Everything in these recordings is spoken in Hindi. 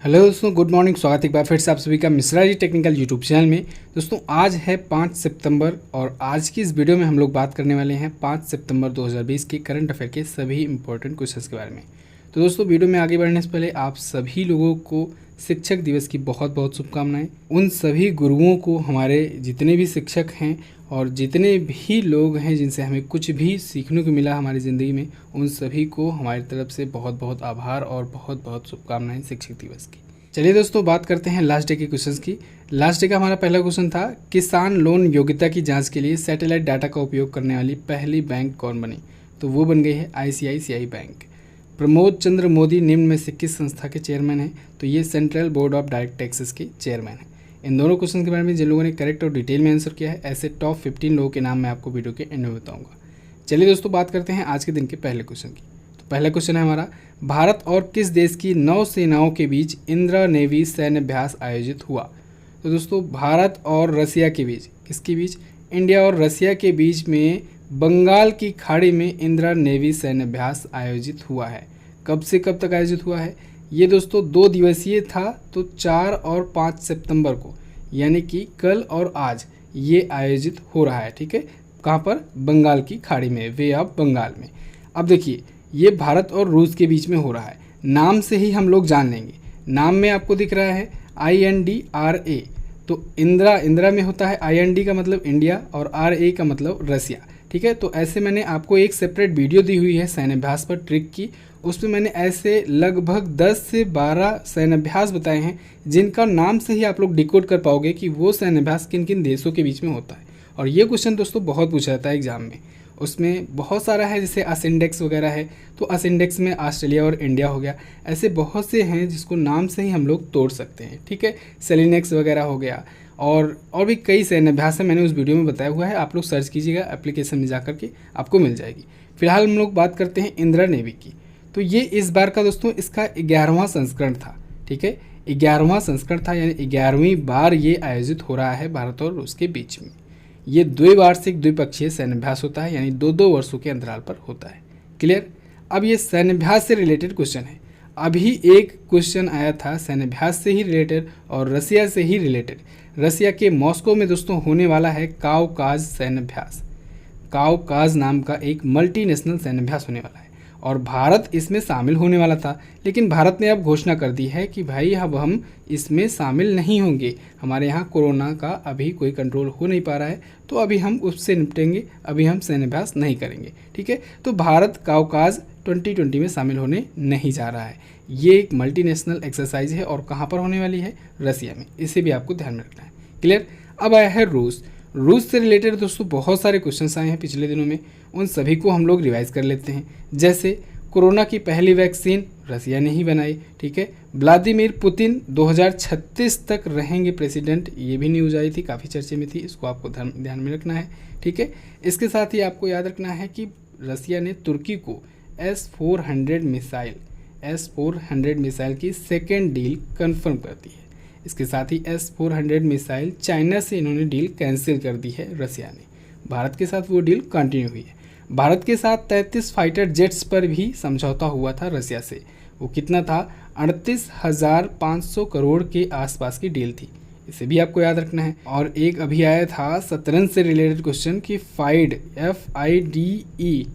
हेलो दोस्तों, गुड मॉर्निंग। स्वागत है एक बार फिर से आप सभी का Mishra ji technical YouTube channel में। दोस्तों आज है 5 सितंबर और आज की इस वीडियो में हम लोग बात करने वाले हैं 5 सितंबर 2020 के करंट अफेयर के सभी इंपॉर्टेंट क्वेश्चंस के बारे में। तो दोस्तों वीडियो में आगे बढ़ने से पहले आप सभी लोगों को शिक्षक दिवस की बहुत बहुत शुभकामनाएं। उन सभी गुरुओं को, हमारे जितने भी शिक्षक हैं और जितने भी लोग हैं जिनसे हमें कुछ भी सीखने को मिला हमारी ज़िंदगी में, उन सभी को हमारी तरफ से बहुत बहुत आभार और बहुत बहुत शुभकामनाएं शिक्षक दिवस की। चलिए दोस्तों बात करते हैं लास्ट डे के क्वेश्चंस की। लास्ट डे का हमारा पहला क्वेश्चन था, किसान लोन योग्यता की जांच के लिए सैटेलाइट डाटा का उपयोग करने वाली पहली बैंक कौन बनी? तो वो बन गई है ICICI बैंक। प्रमोद चंद्र मोदी निम्न में से किस संस्था के चेयरमैन हैं? तो ये central board of direct taxes के चेयरमैन हैं। इन दोनों क्वेश्चन के बारे में जिन लोगों ने करेक्ट और डिटेल में आंसर किया है, ऐसे टॉप 15 लोगों के नाम मैं आपको वीडियो के एंड में बताऊंगा। चलिए दोस्तों बात करते हैं आज के दिन के पहले क्वेश्चन की। तो पहला क्वेश्चन है हमारा, भारत और किस देश की नौसेनाओं के बीच इंदिरा नेवी सैन्य अभ्यास आयोजित हुआ? तो दोस्तों भारत और रसिया के बीच, किसके बीच? इंडिया और रसिया के बीच में बंगाल की खाड़ी में इंदिरा नेवी सैन्य अभ्यास आयोजित हुआ है। कब से कब तक आयोजित हुआ है? ये दोस्तों 2 दिवसीय था, तो 4 और 5 सितंबर को, यानी कि कल और आज ये आयोजित हो रहा है। ठीक है, कहाँ पर? बंगाल की खाड़ी में, वे ऑफ बंगाल में। अब देखिए ये भारत और रूस के बीच में हो रहा है। नाम से ही हम लोग जान लेंगे, नाम में आपको दिख रहा है INDRA, तो इंदिरा में होता है IND का मतलब इंडिया और RA का मतलब रसिया। ठीक है, तो ऐसे मैंने आपको एक सेपरेट वीडियो दी हुई है सैन्य अभ्यास पर ट्रिक की, उसमें मैंने ऐसे लगभग 10 से 12 सैन्य अभ्यास बताए हैं जिनका नाम से ही आप लोग डिकोड कर पाओगे कि वो सैन्य अभ्यास किन किन देशों के बीच में होता है। और ये क्वेश्चन दोस्तों बहुत पूछा जाता है एग्जाम में। उसमें बहुत सारा है, जैसे असिंडेक्स वगैरह है, तो असिंडेक्स में ऑस्ट्रेलिया और इंडिया हो गया। ऐसे बहुत से हैं जिसको नाम से ही हम लोग तोड़ सकते हैं। ठीक है, सेलिनेक्स वगैरह हो गया और भी कई सैन्य अभ्यास है, मैंने उस वीडियो में बताया हुआ है, आप लोग सर्च कीजिएगा एप्लीकेशन में जा करके आपको मिल जाएगी। फिलहाल हम लोग बात करते हैं इंदिरा नेवी की। तो ये इस बार का दोस्तों इसका 11वां संस्करण था। ठीक है, 11वां संस्करण था, यानी 11वीं बार ये आयोजित हो रहा है भारत और रूस के बीच में। ये द्विवार्षिक द्विपक्षीय सैन्य अभ्यास होता है, यानी 2-2 वर्षों के अंतराल पर होता है। क्लियर? अब ये सैन्य अभ्यास से रिलेटेड क्वेश्चन है। अभी एक क्वेश्चन आया था सैन्य अभ्यास से ही रिलेटेड और रसिया से ही रिलेटेड। रसिया के मॉस्को में दोस्तों होने वाला है काउकाज सैन्य अभ्यास। काउकाज नाम का एक मल्टीनेशनल सैन्य अभ्यास होने वाला है और भारत इसमें शामिल होने वाला था, लेकिन भारत ने अब घोषणा कर दी है कि भाई अब हम इसमें शामिल नहीं होंगे। हमारे यहाँ कोरोना का अभी कोई कंट्रोल हो नहीं पा रहा है, तो अभी हम उससे निपटेंगे, अभी हम सैन्य अभ्यास नहीं करेंगे। ठीक है, तो भारत काउकाज 2020 में शामिल होने नहीं जा रहा है। ये एक मल्टीनेशनल एक्सरसाइज है और कहाँ पर होने वाली है? रसिया में। इसे भी आपको ध्यान में रखना है। क्लियर? अब आया है रूस। रूस से रिलेटेड दोस्तों बहुत सारे क्वेश्चंस आए हैं पिछले दिनों में, उन सभी को हम लोग रिवाइज कर लेते हैं। जैसे कोरोना की पहली वैक्सीन रसिया ने ही बनाई। ठीक है, व्लादिमीर पुतिन 2036 तक रहेंगे प्रेसिडेंट, ये भी न्यूज आई थी, काफ़ी चर्चे में थी, इसको आपको ध्यान में रखना है। ठीक है, इसके साथ ही आपको याद रखना है कि रसिया ने तुर्की को S-400 मिसाइल की सेकेंड डील कन्फर्म कर दी है। इसके साथ ही S-400 मिसाइल चाइना से इन्होंने डील कैंसिल कर दी है रसिया ने। भारत के साथ वो डील कंटिन्यू हुई है। भारत के साथ 33 फाइटर जेट्स पर भी समझौता हुआ था रसिया से। वो कितना था? 38,500 करोड़ के आसपास की डील थी, इसे भी आपको याद रखना है। और एक अभी आया था शतरंज से रिलेटेड क्वेश्चन कि फाइड FIDE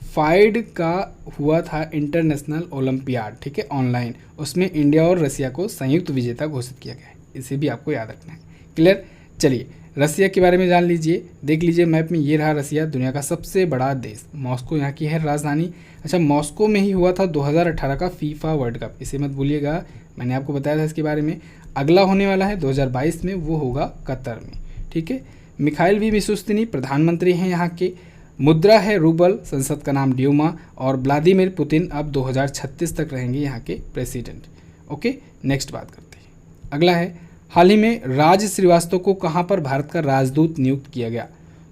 फाइड का हुआ था इंटरनेशनल ओलंपियाड। ठीक है, ऑनलाइन, उसमें इंडिया और रसिया को संयुक्त विजेता घोषित किया गया है, इसे भी आपको याद रखना है। क्लियर? चलिए रसिया के बारे में जान लीजिए। देख लीजिए मैप में, ये रहा रसिया, दुनिया का सबसे बड़ा देश। मॉस्को यहाँ की है राजधानी। अच्छा, मॉस्को में ही हुआ था 2018 का फीफा वर्ल्ड कप, इसे मत भूलिएगा, मैंने आपको बताया था इसके बारे में। अगला होने वाला है 2022 में, वो होगा कतर में। ठीक है, मिखाइल वीशुस्तिनी प्रधानमंत्री हैं यहाँ के। मुद्रा है रूबल, संसद का नाम ड्यूमा, और व्लादिमीर पुतिन अब 2036 तक रहेंगे यहाँ के प्रेसिडेंट। ओके, नेक्स्ट बात करते हैं। अगला है, हाल ही में राज श्रीवास्तव को कहाँ पर भारत का राजदूत नियुक्त किया गया?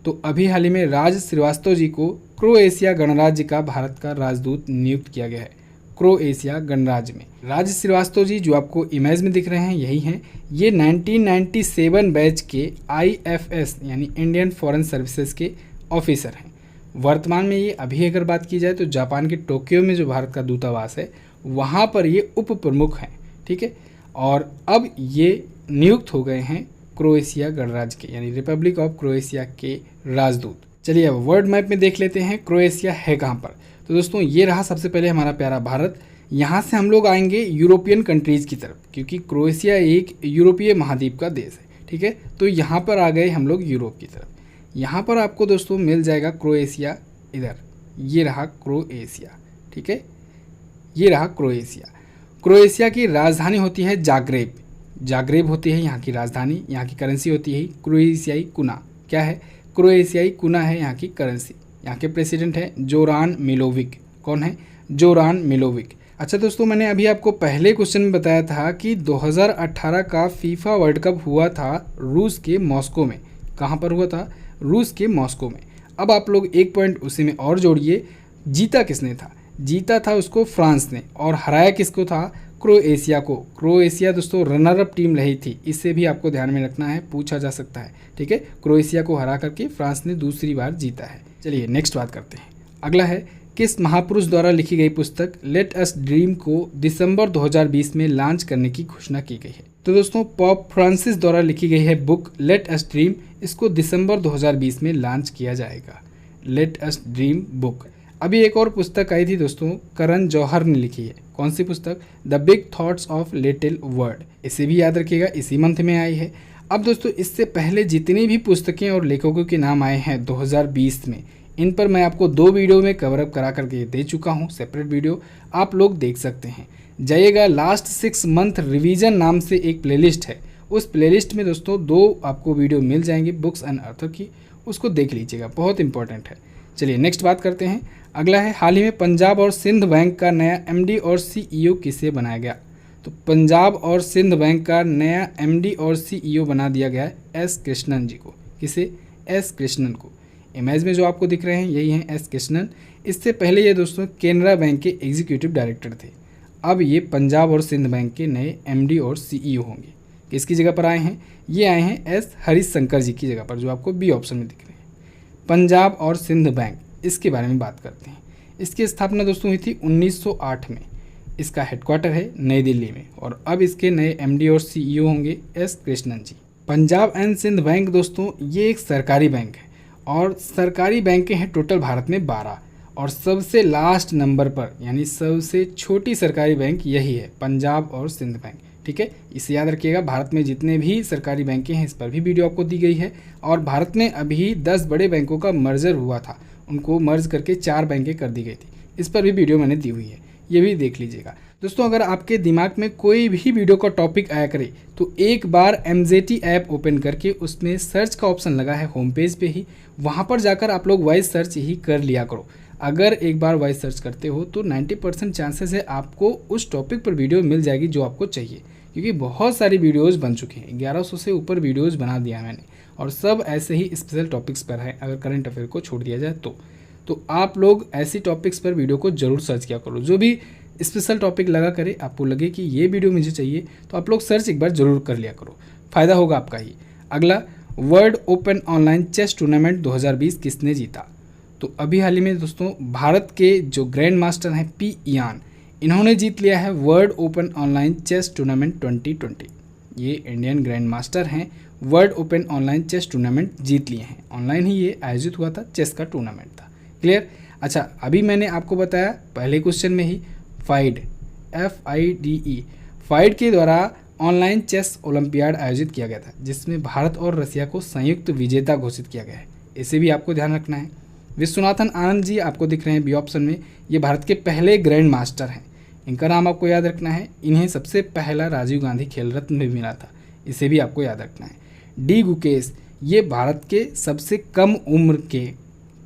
तो अभी हाल ही में राज श्रीवास्तव जी को क्रोएशिया गणराज्य का भारत का राजदूत नियुक्त किया गया है। क्रोएशिया गणराज्य में राज श्रीवास्तव जी जो आपको इमेज में दिख रहे हैं यही हैं। ये 1997 बैच के IFS यानी इंडियन फॉरेन सर्विसेज के ऑफिसर हैं। वर्तमान में ये अभी अगर बात की जाए तो जापान के टोक्यो में जो भारत का दूतावास है वहाँ पर ये उप प्रमुख हैं। ठीक है। और अब ये नियुक्त हो गए हैं क्रोएशिया गणराज्य के, यानी रिपब्लिक ऑफ क्रोएशिया के राजदूत। चलिए अब वर्ल्ड मैप में देख लेते हैं क्रोएशिया है कहाँ पर। तो दोस्तों ये रहा सबसे पहले हमारा प्यारा भारत। यहाँ से हम लोग आएंगे यूरोपियन कंट्रीज़ की तरफ, क्योंकि क्रोएशिया एक यूरोपीय महाद्वीप का देश है, ठीक है। तो यहाँ पर आ गए हम लोग यूरोप की तरफ। यहाँ पर आपको दोस्तों मिल जाएगा क्रोएशिया, इधर ये रहा क्रोएशिया, ठीक है, ये रहा क्रोएशिया। क्रोएशिया की राजधानी होती है जाग्रेब, जाग्रेब होती है यहाँ की राजधानी। यहाँ की करेंसी होती है क्रोएशियाई कुना। क्या है? क्रोएशियाई कुना है यहाँ की करेंसी। यहाँ के प्रेसिडेंट है जोरान मिलोविक। कौन है? जोरान मिलोविक। अच्छा दोस्तों, मैंने अभी आपको पहले क्वेश्चन में बताया था कि 2018 का फीफा वर्ल्ड कप हुआ था रूस के मॉस्को में। कहाँ पर हुआ था? रूस के मॉस्को में। अब आप लोग एक पॉइंट उसी में और जोड़िए, जीता किसने था? जीता था उसको फ्रांस ने, और हराया किसको था? क्रोएशिया को। क्रोएशिया दोस्तों रनर अप टीम रही थी, इससे भी आपको ध्यान में रखना है, पूछा जा सकता है, ठीक है। क्रोएशिया को हरा करके फ्रांस ने दूसरी बार जीता है। चलिए नेक्स्ट बात करते हैं। अगला है, किस महापुरुष द्वारा लिखी गई पुस्तक लेट अस ड्रीम को दिसंबर 2020 में लॉन्च करने की घोषणा की गई है? तो दोस्तों पॉप फ्रांसिस द्वारा लिखी गई है बुक लेट अस ड्रीम। इसको दिसंबर 2020 में लॉन्च किया जाएगा, लेट अस ड्रीम बुक। अभी एक और पुस्तक आई थी दोस्तों, करण जौहर ने लिखी है। कौन सी पुस्तक? The big thoughts of little world. इसे भी याद रखिएगा, इसी मंथ में आई है। अब दोस्तों इससे पहले जितनी भी पुस्तकें और लेखकों के नाम आए हैं 2020 में, इन पर मैं आपको 2 वीडियो में कवर अप करा करके दे चुका हूँ, सेपरेट वीडियो आप लोग देख सकते हैं। जाइएगा, लास्ट 6 मंथ रिवीजन नाम से एक प्लेलिस्ट है, उस प्लेलिस्ट में दोस्तों 2 आपको वीडियो मिल जाएंगे बुक्स एंड ऑथर की, उसको देख लीजिएगा, बहुत इंपॉर्टेंट है। चलिए नेक्स्ट बात करते हैं। अगला है, हाल ही में पंजाब और सिंध बैंक का नया एमडी और सीईओ किसे बनाया गया? तो पंजाब और सिंध बैंक का नया एमडी और सीईओ बना दिया गया है एस कृष्णन जी को। किसे? एस कृष्णन को। इमेज में जो आपको दिख रहे हैं यही हैं एस कृष्णन। इससे पहले ये दोस्तों केनरा बैंक के एग्जीक्यूटिव डायरेक्टर थे। अब ये पंजाब और सिंध बैंक के नए एमडी और सीईओ होंगे। किसकी जगह पर आए हैं? ये आए हैं एस हरीश शंकर जी की जगह पर, जो आपको बी ऑप्शन में दिख रहे हैं। पंजाब और सिंध बैंक, इसके बारे में बात करते हैं। इसकी स्थापना दोस्तों हुई थी 1908 में। इसका हेडक्वार्टर है नई दिल्ली में, और अब इसके नए एमडी और सीईओ होंगे S Krishnan ji. Punjab and Sind bank दोस्तों ये एक सरकारी बैंक है, और सरकारी बैंकें हैं टोटल भारत में 12, और सबसे लास्ट नंबर पर यानी सबसे छोटी सरकारी बैंक यही है, पंजाब और सिंध बैंक, ठीक है। इसे याद रखिएगा। भारत में जितने भी सरकारी बैंकें हैं इस पर भी वीडियो आपको दी गई है, और भारत में अभी 10 बड़े बैंकों का मर्जर हुआ था, उनको मर्ज करके 4 बैंकें कर दी गई थी, इस पर भी वीडियो मैंने दी हुई है, ये भी देख लीजिएगा। दोस्तों अगर आपके दिमाग में कोई भी वीडियो का टॉपिक आया करे तो एक बार MZT ऐप ओपन करके उसमें सर्च का ऑप्शन लगा है होम पेज पे ही, वहाँ पर जाकर आप लोग वॉइस सर्च ही कर लिया करो। अगर एक बार वॉइस सर्च करते हो तो 90% चांसेस है आपको उस टॉपिक पर वीडियो मिल जाएगी जो आपको चाहिए, क्योंकि बहुत सारी वीडियोज़ बन चुकी हैं, 1100 से ऊपर वीडियोज़ बना दिया मैंने, और सब ऐसे ही स्पेशल टॉपिक्स पर है। अगर करंट अफेयर को छोड़ दिया जाए तो आप लोग ऐसी टॉपिक्स पर वीडियो को ज़रूर सर्च किया करो। जो भी स्पेशल टॉपिक लगा करे, आपको लगे कि ये वीडियो मुझे चाहिए, तो आप लोग सर्च एक बार ज़रूर कर लिया करो, फ़ायदा होगा आपका ही। अगला, world open online chess tournament 2020 किसने जीता? तो अभी हाल ही में दोस्तों भारत के जो ग्रैंड मास्टर हैं पी इयान, इन्होंने जीत लिया है world open online chess tournament 2020। ये इंडियन ग्रैंड मास्टर हैं, world open online chess tournament जीत लिए हैं। ऑनलाइन ही ये आयोजित हुआ था, चेस का टूर्नामेंट था। क्लियर? अच्छा, अभी मैंने आपको बताया पहले क्वेश्चन में ही, फाइड FIDE फाइड के द्वारा ऑनलाइन चेस ओलंपियाड आयोजित किया गया था, जिसमें भारत और रसिया को संयुक्त विजेता घोषित किया गया है। इसे भी आपको ध्यान रखना है। विश्वनाथन आनंद जी आपको दिख रहे हैं बी ऑप्शन में, ये भारत के पहले ग्रैंड मास्टर हैं। इनका नाम आपको याद रखना है। इन्हें सबसे पहला राजीव गांधी खेल रत्न भी मिला था, इसे भी आपको याद रखना है। डी गुकेश, ये भारत के सबसे कम उम्र के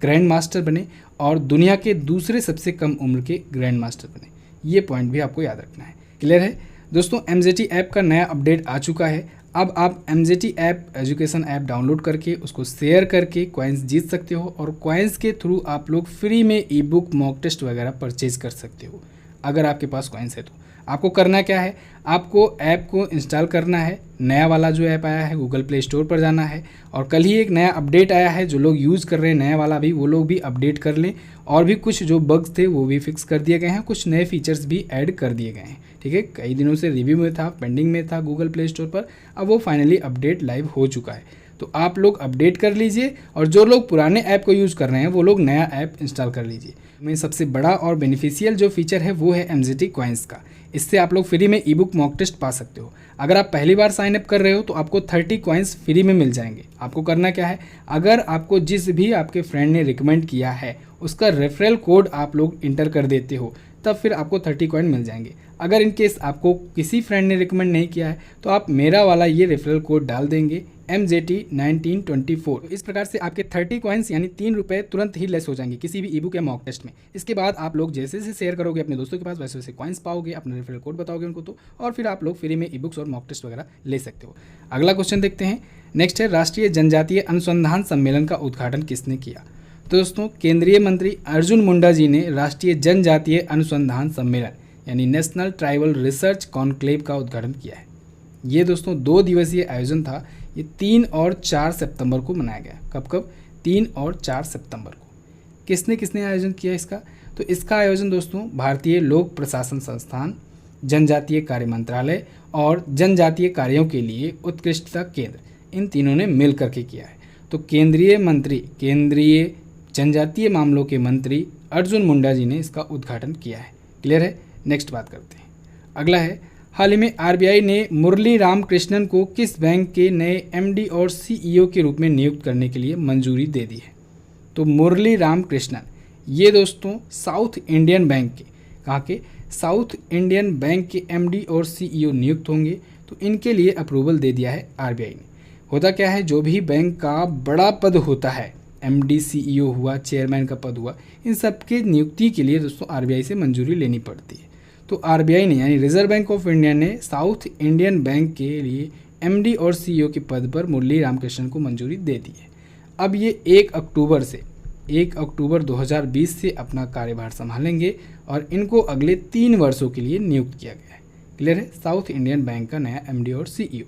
ग्रैंड मास्टर बने और दुनिया के दूसरे सबसे कम उम्र के ग्रैंड मास्टर बने। ये पॉइंट भी आपको याद रखना है। क्लियर है दोस्तों? MZT ऐप का नया अपडेट आ चुका है। अब आप MZT app education app download करके उसको शेयर करके कॉइन्स जीत सकते हो, और कॉइन्स के थ्रू आप लोग फ्री में ई बुक, मॉक टेस्ट वगैरह परचेज कर सकते हो। अगर आपके पास कॉइन्स है तो आपको करना क्या है, आपको ऐप को इंस्टॉल करना है। नया वाला जो ऐप आया है गूगल प्ले स्टोर पर जाना है, और कल ही एक नया अपडेट आया है, जो लोग यूज़ कर रहे हैं नया वाला भी, वो लोग भी अपडेट कर लें। और भी कुछ जो बग्स थे वो भी फिक्स कर दिए गए हैं, कुछ नए फीचर्स भी ऐड कर दिए गए हैं। ठीक है, कई दिनों से रिव्यू में था, पेंडिंग में था गूगल प्ले स्टोर पर, अब वो फाइनली अपडेट लाइव हो चुका है। तो आप लोग अपडेट कर लीजिए और जो लोग पुराने ऐप को यूज़ कर रहे हैं वो लोग नया ऐप इंस्टॉल कर लीजिए। में सबसे बड़ा और बेनिफिशियल जो फीचर है वो है MGT कॉइन्स का। इससे आप लोग फ्री में ई बुक मॉक टेस्ट पा सकते हो। अगर आप पहली बार साइन अप कर रहे हो तो आपको 30 कॉइन्स फ्री में मिल जाएंगे। आपको करना क्या है, अगर आपको जिस भी आपके फ्रेंड ने रिकमेंड किया है उसका रेफरल कोड आप लोग इंटर कर देते हो, तब फिर आपको 30 कॉइन मिल जाएंगे। अगर इन केस आपको किसी फ्रेंड ने रिकमेंड नहीं किया है तो आप मेरा वाला ये रेफरल कोड डाल देंगे MJT1924। इस प्रकार से आपके 30 कॉइन्स यानी 3 रुपये तुरंत ही लेस हो जाएंगे किसी भी ई बुक या मॉक टेस्ट में। इसके बाद आप लोग जैसे जैसे शेयर करोगे अपने दोस्तों के पास वैसे वैसे कॉइन्स पाओगे, अपना रेफरल कोड बताओगे उनको तो, और फिर आप लोग फ्री में ई बुक्स और मॉक टेस्ट वगैरह ले सकते हो। अगला क्वेश्चन देखते हैं। नेक्स्ट है, राष्ट्रीय जनजातीय अनुसंधान सम्मेलन का उद्घाटन किसने किया? तो दोस्तों केंद्रीय मंत्री अर्जुन मुंडा जी ने राष्ट्रीय जनजातीय अनुसंधान सम्मेलन यानी नेशनल ट्राइबल रिसर्च कॉन्क्लेव का उद्घाटन किया है। ये दोस्तों 2 दिवसीय आयोजन था। ये 3 और 4 सितंबर को मनाया गया। कब 3 और 4 सितंबर को। किसने किसने आयोजन किया इसका? तो इसका आयोजन दोस्तों भारतीय लोक प्रशासन संस्थान, जनजातीय कार्य मंत्रालय और जनजातीय कार्यों के लिए उत्कृष्टता केंद्र, इन तीनों ने मिल करके किया है। तो केंद्रीय मंत्री, केंद्रीय जनजातीय मामलों के मंत्री अर्जुन मुंडा जी ने इसका उद्घाटन किया है। क्लियर है? नेक्स्ट बात करते हैं। अगला है, हाल ही में RBI ने मुरली राम कृष्णन को किस बैंक के नए MD और CEO के रूप में नियुक्त करने के लिए मंजूरी दे दी है? तो मुरली राम कृष्णन ये दोस्तों साउथ इंडियन बैंक के, कहाँ के? साउथ इंडियन बैंक के MD और CEO नियुक्त होंगे। तो इनके लिए अप्रूवल दे दिया है RBI ने। होता क्या है, जो भी बैंक का बड़ा पद होता है, MD CEO हुआ, चेयरमैन का पद हुआ, इन सब के नियुक्ति के लिए दोस्तों RBI से मंजूरी लेनी पड़ती है। तो RBI ने यानी रिजर्व बैंक ऑफ इंडिया ने साउथ इंडियन बैंक के लिए MD और CEO के पद पर मुरली रामकृष्णन को मंजूरी दे दी है। अब ये 1 अक्टूबर 2020 से अपना कार्यभार संभालेंगे और इनको अगले 3 वर्षों के लिए नियुक्त किया गया है। क्लियर है? साउथ इंडियन बैंक का नया MD और CEO।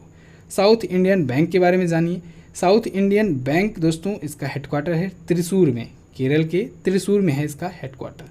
साउथ इंडियन बैंक के बारे में जानिए। साउथ इंडियन बैंक दोस्तों इसका हेडक्वार्टर है त्रिशूर में, केरल के त्रिशूर में है इसका हेडक्वार्टर।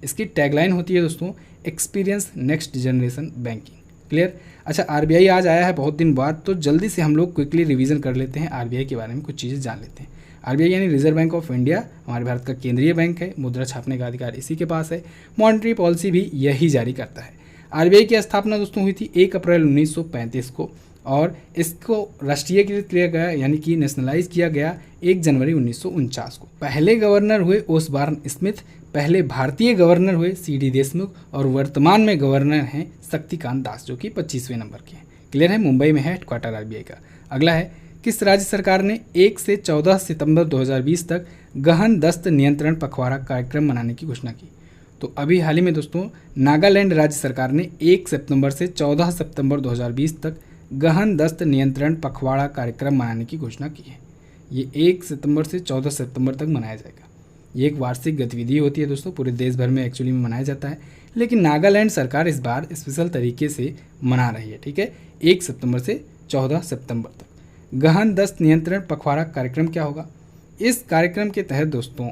इसकी टैगलाइन होती है दोस्तों, experience next generation banking. Clear? अच्छा, RBI आज आया है बहुत दिन बाद, तो जल्दी से हम लोग क्विकली रिवीजन कर लेते हैं, RBI के बारे में कुछ चीज़ें जान लेते हैं। RBI यानी रिजर्व बैंक ऑफ इंडिया हमारे भारत का केंद्रीय बैंक है। मुद्रा छापने का अधिकार इसी के पास है। मॉनेटरी पॉलिसी भी यही जारी करता है। RBI की स्थापना दोस्तों हुई थी 1 अप्रैल 1935 को और इसको राष्ट्रीयकृत किया गया यानी कि नेशनलाइज किया गया 1 जनवरी 1949 को। पहले गवर्नर हुए ओसबॉर्न स्मिथ, पहले भारतीय गवर्नर हुए CD देशमुख और वर्तमान में गवर्नर हैं शक्तिकांत दास जो कि 25वें नंबर के हैं। क्लियर है? मुंबई में है हेडक्वार्टर RBI का। अगला है, किस राज्य सरकार ने 1 से 14 सितंबर 2020 तक गहन दस्त नियंत्रण पखवाड़ा कार्यक्रम मनाने की घोषणा की? तो अभी हाल ही में दोस्तों नागालैंड राज्य सरकार ने 1 सितंबर से 14 सितंबर 2020 तक गहन दस्त नियंत्रण पखवाड़ा कार्यक्रम मनाने की घोषणा की है। ये 1 सितंबर से 14 सितंबर तक मनाया जाएगा। ये एक वार्षिक गतिविधि होती है दोस्तों, पूरे देश भर में एक्चुअली में मनाया जाता है, लेकिन नागालैंड सरकार इस बार स्पेशल तरीके से मना रही है। ठीक है? 1 सितंबर से 14 सितंबर तक गहन दस्त नियंत्रण पखवाड़ा कार्यक्रम क्या होगा? इस कार्यक्रम के तहत दोस्तों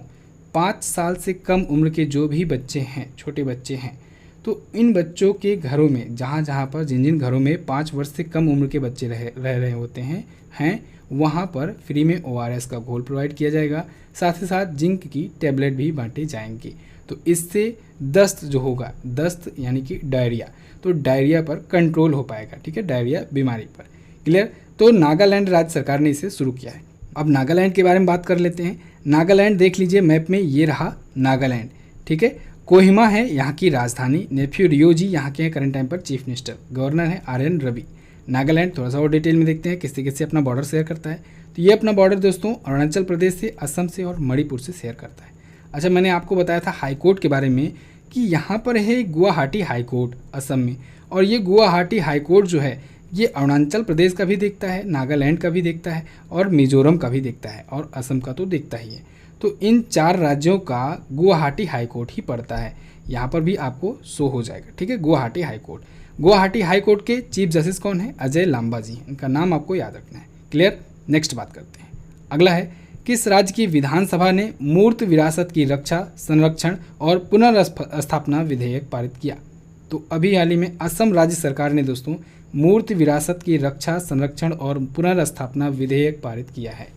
5 साल से कम उम्र के जो भी बच्चे हैं, छोटे बच्चे हैं, तो इन बच्चों के घरों में जहाँ पर जिन घरों में 5 वर्ष से कम उम्र के बच्चे रह रहे होते हैं वहाँ पर फ्री में ORS का घोल प्रोवाइड किया जाएगा। साथ ही साथ जिंक की टैबलेट भी बांटे जाएंगे। तो इससे दस्त जो होगा, दस्त यानी कि डायरिया, तो डायरिया पर कंट्रोल हो पाएगा। ठीक है? डायरिया बीमारी पर। क्लियर? तो नागालैंड राज्य सरकार ने इसे शुरू किया है। अब नागालैंड के बारे में बात कर लेते हैं। नागालैंड देख लीजिए मैप में, ये रहा नागालैंड। ठीक है? कोहिमा है यहाँ की राजधानी। नेफ्यू रियो जी यहाँ के हैं करंट टाइम पर चीफ मिनिस्टर। गवर्नर है RN रवि। नागालैंड थोड़ा सा और डिटेल में देखते हैं किससे किससे अपना बॉर्डर शेयर करता है। तो ये अपना बॉर्डर दोस्तों अरुणाचल प्रदेश से, असम से और मणिपुर से शेयर करता है। अच्छा, मैंने आपको बताया था हाई कोर्ट के बारे में कि यहाँ पर है गुवाहाटी हाई कोर्ट असम में, और ये गुवाहाटी हाई कोर्ट जो है ये अरुणाचल प्रदेश का भी देखता है, नागालैंड का भी देखता है और मिजोरम का भी देखता है और असम का तो देखता ही है। तो इन 4 राज्यों का गुवाहाटी हाई कोर्ट ही पड़ता है। यहाँ पर भी आपको शो हो जाएगा। ठीक है? Guwahati high court. Guwahati high court के चीफ जस्टिस कौन है? अजय लांबा जी। इनका नाम आपको याद रखना है। क्लियर? नेक्स्ट बात करते हैं। अगला है, किस राज्य की विधानसभा ने मूर्त विरासत की रक्षा, संरक्षण और पुनर्स्थापना विधेयक पारित किया? तो अभी हाल ही में असम राज्य सरकार ने दोस्तों मूर्ति विरासत की रक्षा, संरक्षण और पुनर्स्थापना विधेयक पारित किया है।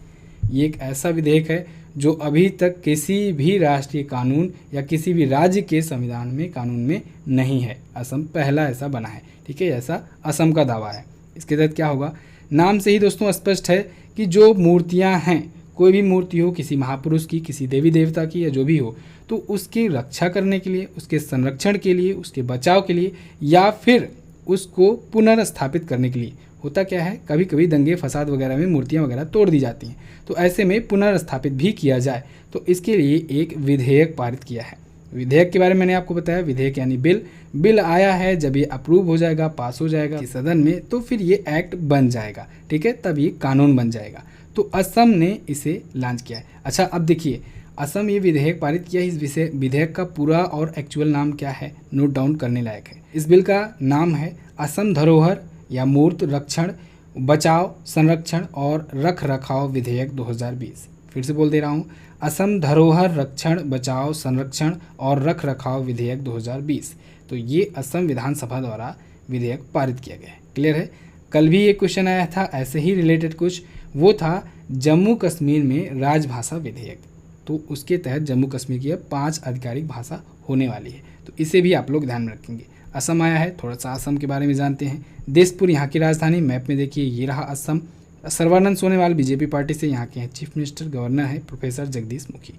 ये एक ऐसा विधेयक है जो अभी तक किसी भी राष्ट्रीय कानून या किसी भी राज्य के संविधान में कानून में नहीं है। असम पहला ऐसा बना है, ठीक है, ऐसा असम का दावा है। इसके तहत क्या होगा, नाम से ही दोस्तों स्पष्ट है कि जो मूर्तियां हैं, कोई भी मूर्ति हो, किसी महापुरुष की, किसी देवी देवता की या जो भी हो, तो उसकी रक्षा करने के लिए, उसके संरक्षण के लिए, उसके बचाव के लिए या फिर उसको पुनर्स्थापित करने के लिए। होता क्या है, कभी कभी दंगे फसाद वगैरह में मूर्तियां वगैरह तोड़ दी जाती हैं, तो ऐसे में पुनर्स्थापित भी किया जाए, तो इसके लिए एक विधेयक पारित किया है। विधेयक के बारे में मैंने आपको बताया, विधेयक यानी बिल आया है, जब ये अप्रूव हो जाएगा, पास हो जाएगा सदन में, तो फिर ये एक्ट बन जाएगा, ठीक है, तब ये कानून बन जाएगा। तो असम ने इसे लॉन्च किया है। अच्छा, अब देखिए, असम ये विधेयक पारित किया है। इस विधेयक का पूरा और एक्चुअल नाम क्या है, नोट डाउन करने लायक है। इस बिल का नाम है असम धरोहर या मूर्त रक्षण, बचाव, संरक्षण और रख रखाव विधेयक 2020। फिर से बोल दे रहा हूँ, असम धरोहर रक्षण, बचाव, संरक्षण और रख रखाव विधेयक 2020। तो ये असम विधानसभा द्वारा विधेयक पारित किया गया है। क्लियर है। कल भी एक क्वेश्चन आया था ऐसे ही रिलेटेड कुछ, वो था जम्मू कश्मीर में राजभाषा विधेयक। तो उसके तहत जम्मू कश्मीर की अब 5 आधिकारिक भाषा होने वाली है, तो इसे भी आप लोग ध्यान में रखेंगे। असम आया है, थोड़ा सा असम के बारे में जानते हैं। दिसपुर यहाँ की राजधानी, मैप में देखिए ये रहा असम। सर्बानंद सोनोवाल बीजेपी पार्टी से यहाँ के हैं चीफ मिनिस्टर, गवर्नर है professor Jagdish Mukhi.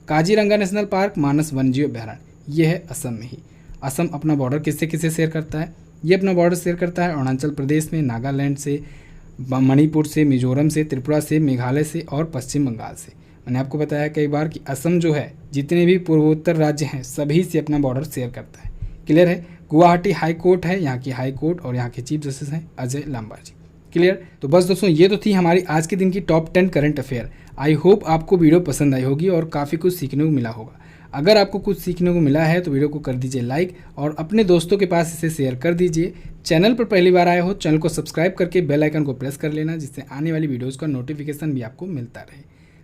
Kaziranga national park, मानस वन्यजीव अभ्यारण्य, ये है असम में ही। असम अपना बॉर्डर किससे शेयर करता है, ये अपना बॉर्डर शेयर करता है अरुणाचल प्रदेश में, नागालैंड से, मणिपुर से, मिजोरम से, त्रिपुरा से, मेघालय से और पश्चिम बंगाल से। मैंने आपको बताया कई बार कि असम जो है जितने भी पूर्वोत्तर राज्य हैं सभी से अपना बॉर्डर शेयर करता है। क्लियर है। गुवाहाटी हाई कोर्ट है, यहाँ की हाई कोर्ट, और यहाँ के चीफ जस्टिस हैं अजय लांबा जी। क्लियर। तो बस दोस्तों ये तो थी हमारी आज के दिन की top 10 current affair. I hope आपको वीडियो पसंद आई होगी और काफ़ी कुछ सीखने को मिला होगा। अगर आपको कुछ सीखने को मिला है तो वीडियो को कर दीजिए लाइक और अपने दोस्तों के पास इसे शेयर कर दीजिए। चैनल पर पहली बार आए हो, चैनल को सब्सक्राइब करके बेल आइकन को प्रेस कर लेना, जिससे आने वाली वीडियोज़ का नोटिफिकेशन भी आपको मिलता रहे।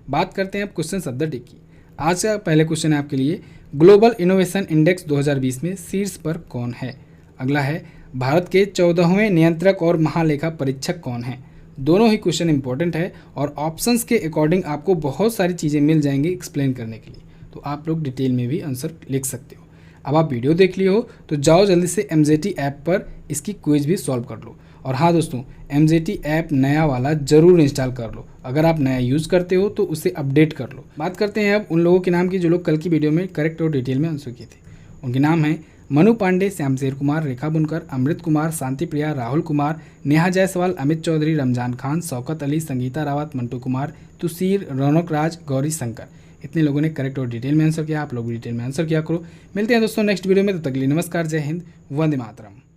बात करते हैं अब क्वेश्चन ऑफ द डे की। आज का पहले क्वेश्चन है आपके लिए, ग्लोबल इनोवेशन इंडेक्स 2020 में शीर्ष पर कौन है। अगला है, भारत के 14वें नियंत्रक और महालेखा परीक्षक कौन है। दोनों ही क्वेश्चन इंपॉर्टेंट है और ऑप्शंस के अकॉर्डिंग आपको बहुत सारी चीज़ें मिल जाएंगी एक्सप्लेन करने के लिए, तो आप लोग डिटेल में भी आंसर लिख सकते हो। अब आप वीडियो देख लिए हो तो जाओ जल्दी से MZT ऐप पर इसकी क्विज भी सॉल्व कर लो। और हाँ दोस्तों, MZT ऐप नया वाला ज़रूर इंस्टॉल कर लो। अगर आप नया यूज़ करते हो तो उसे अपडेट कर लो। बात करते हैं अब उन लोगों के नाम की जो लोग कल की वीडियो में करेक्ट और डिटेल में आंसर किए थे। उनके नाम हैं मनु पांडे, श्यामशेर कुमार, रेखा बुनकर, अमृत कुमार, शांति प्रिया, राहुल कुमार, नेहा जायसवाल, अमित चौधरी, रमजान खान, शौकत अली, संगीता रावत, मंटू कुमार, तुसीर, रौनक राज, गौरी शंकर। इतने लोगों ने करेक्ट और डिटेल में आंसर किया। आप लोग डिटेल में आंसर किया करो। मिलते हैं दोस्तों नेक्स्ट वीडियो में, तब तक के लिए नमस्कार, जय हिंद, वंदे मातरम।